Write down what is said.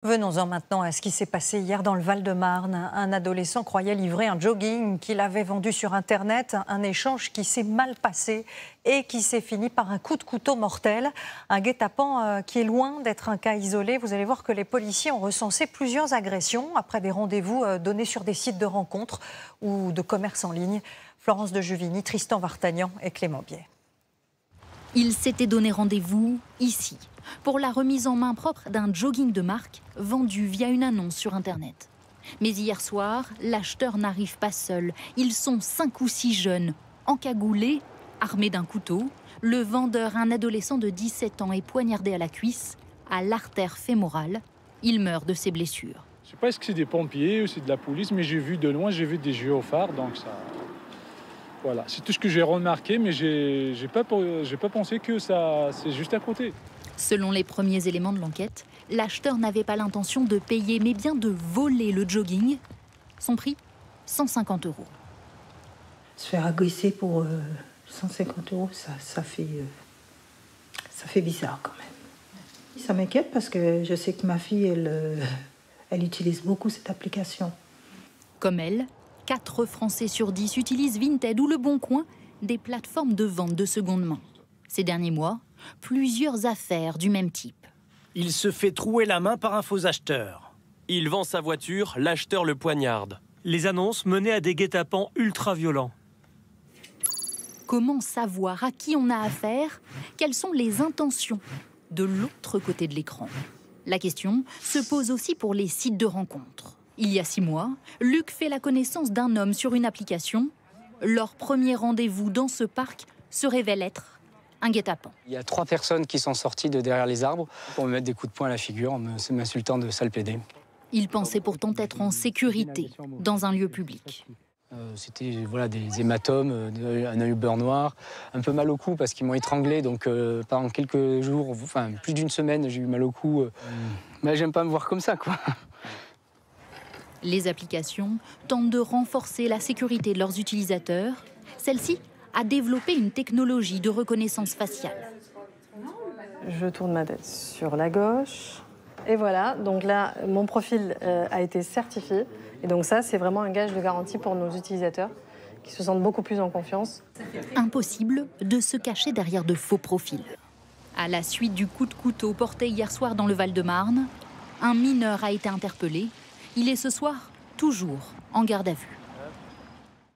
Venons-en maintenant à ce qui s'est passé hier dans le Val-de-Marne. Un adolescent croyait livrer un jogging qu'il avait vendu sur Internet, un échange qui s'est mal passé et qui s'est fini par un coup de couteau mortel. Un guet-apens qui est loin d'être un cas isolé. Vous allez voir que les policiers ont recensé plusieurs agressions après des rendez-vous donnés sur des sites de rencontres ou de commerce en ligne. Florence de Juvigny, Tristan Vartagnan et Clément Biet. Il s'était donné rendez-vous ici pour la remise en main propre d'un jogging de marque vendu via une annonce sur Internet. Mais hier soir, l'acheteur n'arrive pas seul. Ils sont 5 ou 6 jeunes, encagoulés, armés d'un couteau. Le vendeur, un adolescent de 17 ans, est poignardé à la cuisse, à l'artère fémorale. Il meurt de ses blessures. Je ne sais pas est-ce que c'est des pompiers ou c'est de la police, mais j'ai vu de loin, j'ai vu des gyrophares, donc ça... Voilà, c'est tout ce que j'ai remarqué, mais j'ai pas pensé que ça, c'est juste à côté. Selon les premiers éléments de l'enquête, l'acheteur n'avait pas l'intention de payer, mais bien de voler le jogging. Son prix, 150 €. Se faire agresser pour 150 €, ça fait bizarre quand même. Ça m'inquiète parce que je sais que ma fille, elle utilise beaucoup cette application. Comme elle, 4 Français sur 10 utilisent Vinted ou Le Bon Coin, des plateformes de vente de seconde main. Ces derniers mois, plusieurs affaires du même type. Il se fait trouer la main par un faux acheteur. Il vend sa voiture, l'acheteur le poignarde. Les annonces menaient à des guet-apens ultra-violents. Comment savoir à qui on a affaire? Quelles sont les intentions de l'autre côté de l'écran? La question se pose aussi pour les sites de rencontres. Il y a 6 mois, Luc fait la connaissance d'un homme sur une application. Leur premier rendez-vous dans ce parc se révèle être un guet-apens. Il y a 3 personnes qui sont sorties de derrière les arbres pour me mettre des coups de poing à la figure en m'insultant de sale pédé. Il pensait pourtant être en sécurité dans un lieu public. C'était des hématomes, un œil beurre noir, un peu mal au cou parce qu'ils m'ont étranglé. Donc pendant quelques jours, enfin plus d'une semaine, j'ai eu mal au cou. Mais j'aime pas me voir comme ça, quoi. Les applications tentent de renforcer la sécurité de leurs utilisateurs. Celle-ci a développé une technologie de reconnaissance faciale. Je tourne ma tête sur la gauche. Et voilà, donc là, mon profil a été certifié. Et donc ça, c'est vraiment un gage de garantie pour nos utilisateurs qui se sentent beaucoup plus en confiance. Impossible de se cacher derrière de faux profils. À la suite du coup de couteau porté hier soir dans le Val-de-Marne, un mineur a été interpellé. Il est ce soir toujours en garde à vue.